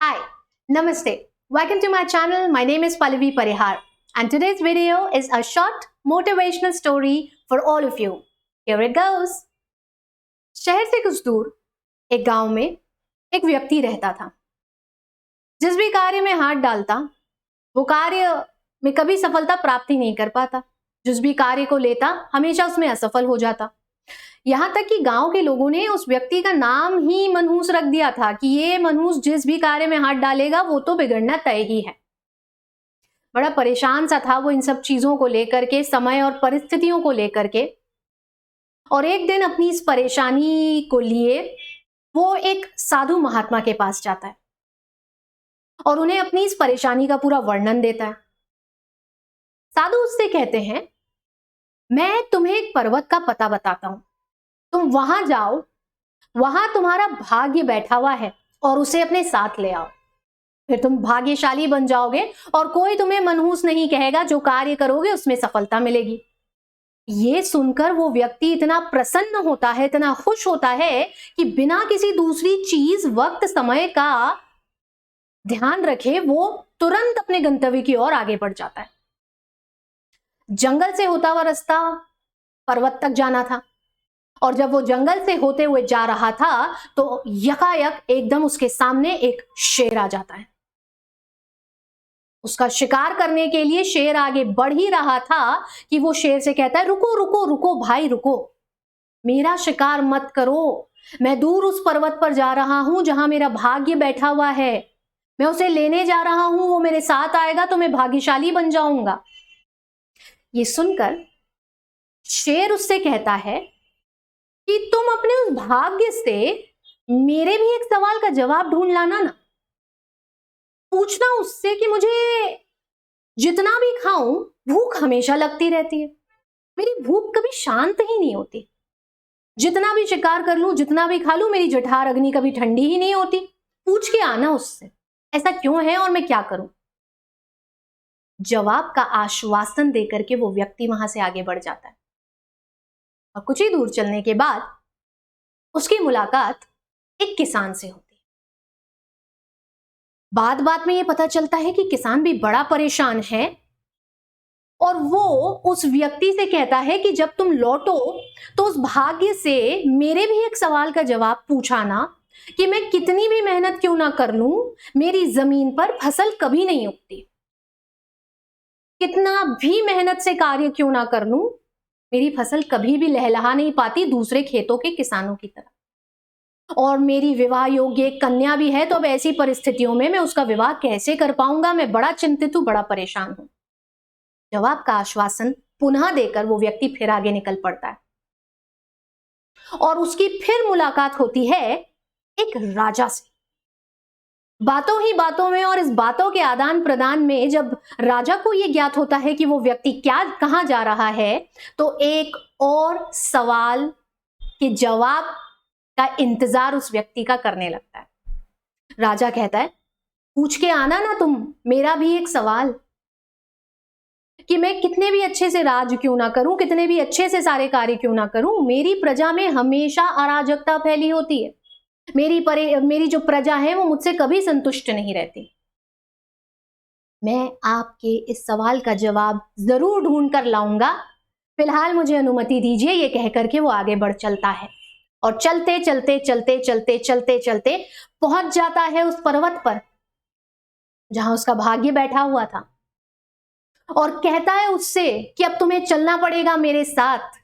Hi, Namaste. Welcome to my channel. My name is Pallavi Parihar, and today's video is a short motivational story for all of you. Here it goes. शहर से कुछ दूर एक गांव में एक व्यक्ति रहता था। जिस भी कार्य में हाथ डालता वो कार्य में कभी सफलता प्राप्त ही नहीं कर पाता। जिस भी कार्य को लेता हमेशा उसमें असफल हो जाता। यहां तक कि गांव के लोगों ने उस व्यक्ति का नाम ही मनहूस रख दिया था कि ये मनहूस जिस भी कार्य में हाथ डालेगा वो तो बिगड़ना तय ही है। बड़ा परेशान सा था वो इन सब चीजों को लेकर के, समय और परिस्थितियों को लेकर के। और एक दिन अपनी इस परेशानी को लिए वो एक साधु महात्मा के पास जाता है और उन्हें अपनी इस परेशानी का पूरा वर्णन देता है। साधु उससे कहते हैं, मैं तुम्हें एक पर्वत का पता बताता हूं, तुम वहां जाओ, वहां तुम्हारा भाग्य बैठा हुआ है और उसे अपने साथ ले आओ। फिर तुम भाग्यशाली बन जाओगे और कोई तुम्हें मनहूस नहीं कहेगा। जो कार्य करोगे उसमें सफलता मिलेगी। ये सुनकर वो व्यक्ति इतना प्रसन्न होता है, इतना खुश होता है कि बिना किसी दूसरी चीज, वक्त, समय का ध्यान रखे वो तुरंत अपने गंतव्य की ओर आगे बढ़ जाता है। जंगल से होता हुआ रास्ता पर्वत तक जाना था और जब वो जंगल से होते हुए जा रहा था तो यकायक एकदम उसके सामने एक शेर आ जाता है। उसका शिकार करने के लिए शेर आगे बढ़ ही रहा था कि वो शेर से कहता है, रुको रुको रुको भाई रुको, मेरा शिकार मत करो। मैं दूर उस पर्वत पर जा रहा हूं जहां मेरा भाग्य बैठा हुआ है। मैं उसे लेने जा रहा हूं, वो मेरे साथ आएगा तो मैं भाग्यशाली बन जाऊंगा। ये सुनकर शेर उससे कहता है कि तुम अपने उस भाग्य से मेरे भी एक सवाल का जवाब ढूंढ लाना ना। पूछना उससे कि मुझे जितना भी खाऊं भूख हमेशा लगती रहती है। मेरी भूख कभी शांत ही नहीं होती। जितना भी शिकार कर लूं, जितना भी खा लूं, मेरी जठर अग्नि कभी ठंडी ही नहीं होती। पूछ के आना उससे, ऐसा क्यों है और मैं क्या करूं। जवाब का आश्वासन देकर के वो व्यक्ति वहां से आगे बढ़ जाता है और कुछ ही दूर चलने के बाद उसकी मुलाकात एक किसान से होती है। बात बात में ये पता चलता है कि किसान भी बड़ा परेशान है और वो उस व्यक्ति से कहता है कि जब तुम लौटो तो उस भाग्य से मेरे भी एक सवाल का जवाब पूछाना कि मैं कितनी भी मेहनत क्यों ना कर लूं, मेरी जमीन पर फसल कभी नहीं उगती। कितना भी मेहनत से कार्य क्यों ना कर लूं, मेरी फसल कभी भी लहलहा नहीं पाती दूसरे खेतों के किसानों की तरह। और मेरी विवाह योग्य कन्या भी है, तो अब ऐसी परिस्थितियों में मैं उसका विवाह कैसे कर पाऊंगा। मैं बड़ा चिंतित हूं, बड़ा परेशान हूं। जवाब का आश्वासन पुनः देकर वो व्यक्ति फिर आगे निकल पड़ता है और उसकी फिर मुलाकात होती है एक राजा से। बातों ही बातों में और इस बातों के आदान प्रदान में जब राजा को यह ज्ञात होता है कि वो व्यक्ति कहां जा रहा है, तो एक और सवाल के जवाब का इंतजार उस व्यक्ति का करने लगता है। राजा कहता है, पूछ के आना ना तुम मेरा भी एक सवाल कि मैं कितने भी अच्छे से राज क्यों ना करूं, कितने भी अच्छे से सारे कार्य क्यों ना करूं, मेरी प्रजा में हमेशा अराजकता फैली होती है। मेरी जो प्रजा है वो मुझसे कभी संतुष्ट नहीं रहती। मैं आपके इस सवाल का जवाब जरूर ढूंढ कर लाऊंगा, फिलहाल मुझे अनुमति दीजिए। ये कहकर के वो आगे बढ़ चलता है और चलते चलते चलते चलते चलते चलते पहुंच जाता है उस पर्वत पर जहां उसका भाग्य बैठा हुआ था और कहता है उससे कि अब तुम्हें चलना पड़ेगा मेरे साथ।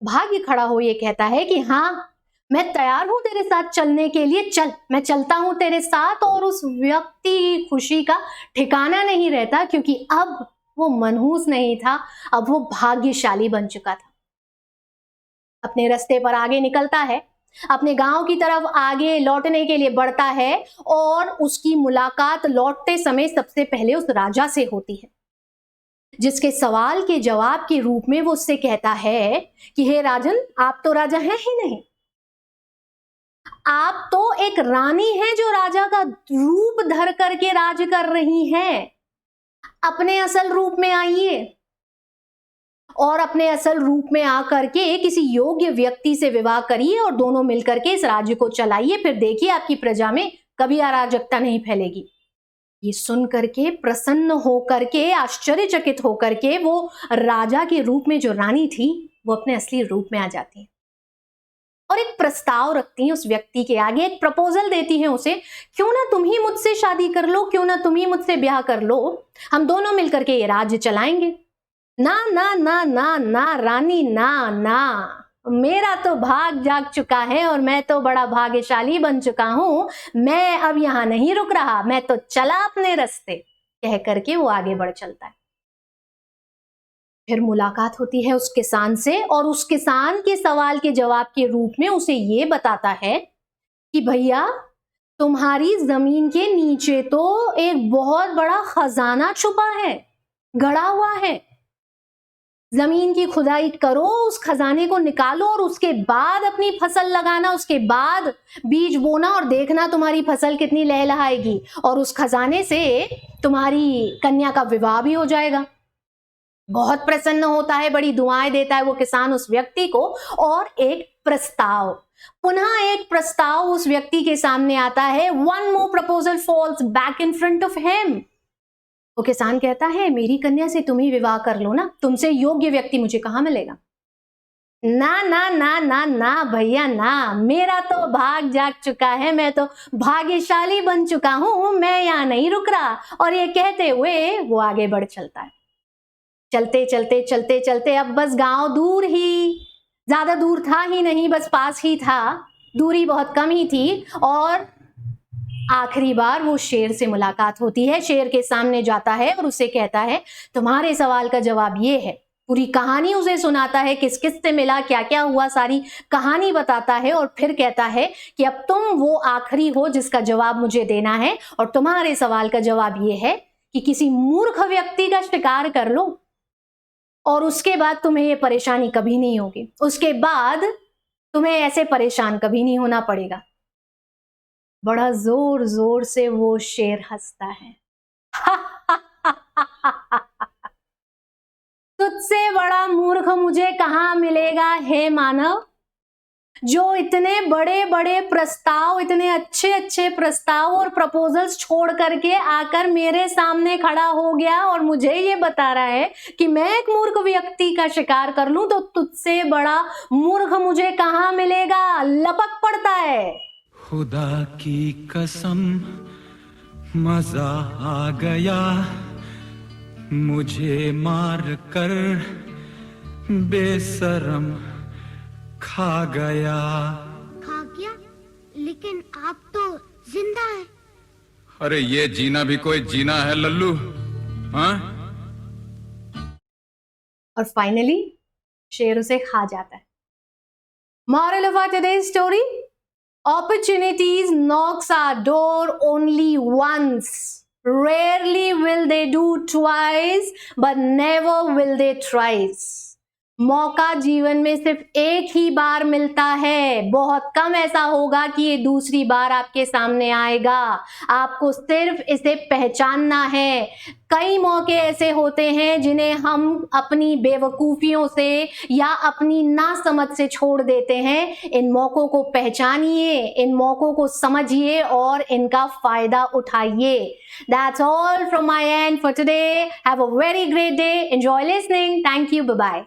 भाग्य खड़ा हो ये कहता है कि हाँ, मैं तैयार हूं तेरे साथ चलने के लिए, चल मैं चलता हूं तेरे साथ। और उस व्यक्ति की खुशी का ठिकाना नहीं रहता, क्योंकि अब वो मनहूस नहीं था, अब वो भाग्यशाली बन चुका था। अपने रास्ते पर आगे निकलता है, अपने गांव की तरफ आगे लौटने के लिए बढ़ता है और उसकी मुलाकात लौटते समय सबसे पहले उस राजा से होती है, जिसके सवाल के जवाब के रूप में वो उससे कहता है कि हे राजन, आप तो राजा हैं ही नहीं, आप तो एक रानी हैं जो राजा का रूप धर करके राज कर रही हैं। अपने असल रूप में आइए और अपने असल रूप में आकर के किसी योग्य व्यक्ति से विवाह करिए और दोनों मिलकर के इस राज्य को चलाइए। फिर देखिए आपकी प्रजा में कभी अराजकता नहीं फैलेगी। ये सुन करके, प्रसन्न होकर के, आश्चर्यचकित होकर के वो राजा के रूप में जो रानी थी वो अपने असली रूप में आ जाती है और एक प्रस्ताव रखती है उस व्यक्ति के आगे, एक प्रपोजल देती है उसे, क्यों ना तुम ही मुझसे शादी कर लो, क्यों ना तुम ही मुझसे ब्याह कर लो, हम दोनों मिलकर के ये राज्य चलाएंगे। ना ना ना ना ना रानी, ना ना, मेरा तो भाग जाग चुका है और मैं तो बड़ा भाग्यशाली बन चुका हूं, मैं अब यहां नहीं रुक रहा, मैं तो चला अपने रास्ते, कह करके वो आगे बढ़ चलता है। फिर मुलाकात होती है उस किसान से और उस किसान के सवाल के जवाब के रूप में उसे ये बताता है कि भैया, तुम्हारी जमीन के नीचे तो एक बहुत बड़ा खजाना छुपा है, गड़ा हुआ है। जमीन की खुदाई करो, उस खजाने को निकालो और उसके बाद अपनी फसल लगाना, उसके बाद बीज बोना और देखना तुम्हारी फसल कितनी लहलहाएगी और उस खजाने से तुम्हारी कन्या का विवाह भी हो जाएगा। बहुत प्रसन्न होता है, बड़ी दुआएं देता है वो किसान उस व्यक्ति को और एक प्रस्ताव, पुनः एक प्रस्ताव उस व्यक्ति के सामने आता है। One more proposal falls back in front of him. वो किसान कहता है, मेरी कन्या से तुम ही विवाह कर लो ना, तुमसे योग्य व्यक्ति मुझे कहां मिलेगा। ना ना ना ना ना भैया ना, मेरा तो भाग जाग चुका है, मैं तो भाग्यशाली बन चुका हूं, मैं यहां नहीं रुक रहा। और ये कहते हुए वो आगे बढ़ चलता है। चलते चलते चलते चलते अब बस गांव दूर ही, ज्यादा दूर था ही नहीं, बस पास ही था, दूरी बहुत कम ही थी और आखिरी बार वो शेर से मुलाकात होती है। शेर के सामने जाता है और उसे कहता है, तुम्हारे सवाल का जवाब ये है। पूरी कहानी उसे सुनाता है, किस किस से मिला, क्या क्या हुआ, सारी कहानी बताता है और फिर कहता है कि अब तुम वो आखिरी हो जिसका जवाब मुझे देना है और तुम्हारे सवाल का जवाब ये है कि किसी मूर्ख व्यक्ति का शिकार कर लो और उसके बाद तुम्हें ये परेशानी कभी नहीं होगी, उसके बाद तुम्हें ऐसे परेशान कभी नहीं होना पड़ेगा। बड़ा जोर जोर से वो शेर हंसता है। तुझसे बड़ा मूर्ख मुझे कहां मिलेगा हे मानव, जो इतने बड़े बड़े प्रस्ताव, इतने अच्छे अच्छे प्रस्ताव और प्रपोजल्स छोड़ करके आकर मेरे सामने खड़ा हो गया और मुझे ये बता रहा है कि मैं एक मूर्ख व्यक्ति का शिकार कर लूं, तो तुझसे बड़ा मूर्ख मुझे कहां मिलेगा। लपक पड़ता है। खुदा की कसम मजा आ गया, मुझे मार कर बेशरम खा गया। खा गया? लेकिन आप तो जिंदा हैं। अरे ये जीना भी कोई जीना है लल्लू, हाँ? और फाइनली शेर उसे खा जाता है। Moral of our today's story: opportunities knocks our door only once. Rarely will they do twice, but never will they thrice. मौका जीवन में सिर्फ एक ही बार मिलता है, बहुत कम ऐसा होगा कि ये दूसरी बार आपके सामने आएगा। आपको सिर्फ इसे पहचानना है। कई मौके ऐसे होते हैं जिन्हें हम अपनी बेवकूफियों से या अपनी नासमझ से छोड़ देते हैं। इन मौकों को पहचानिए, इन मौकों को समझिए और इनका फायदा उठाइए। That's all from my end for today. Have a very great day. Enjoy listening. Thank you. Bye bye.